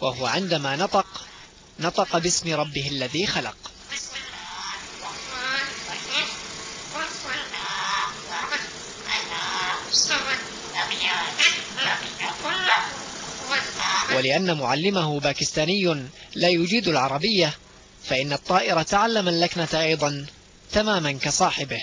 وهو عندما نطق باسم ربه الذي خلق. ولأن معلمه باكستاني لا يجيد العربية، فإن الطائر تعلم اللكنة أيضا تماما كصاحبه.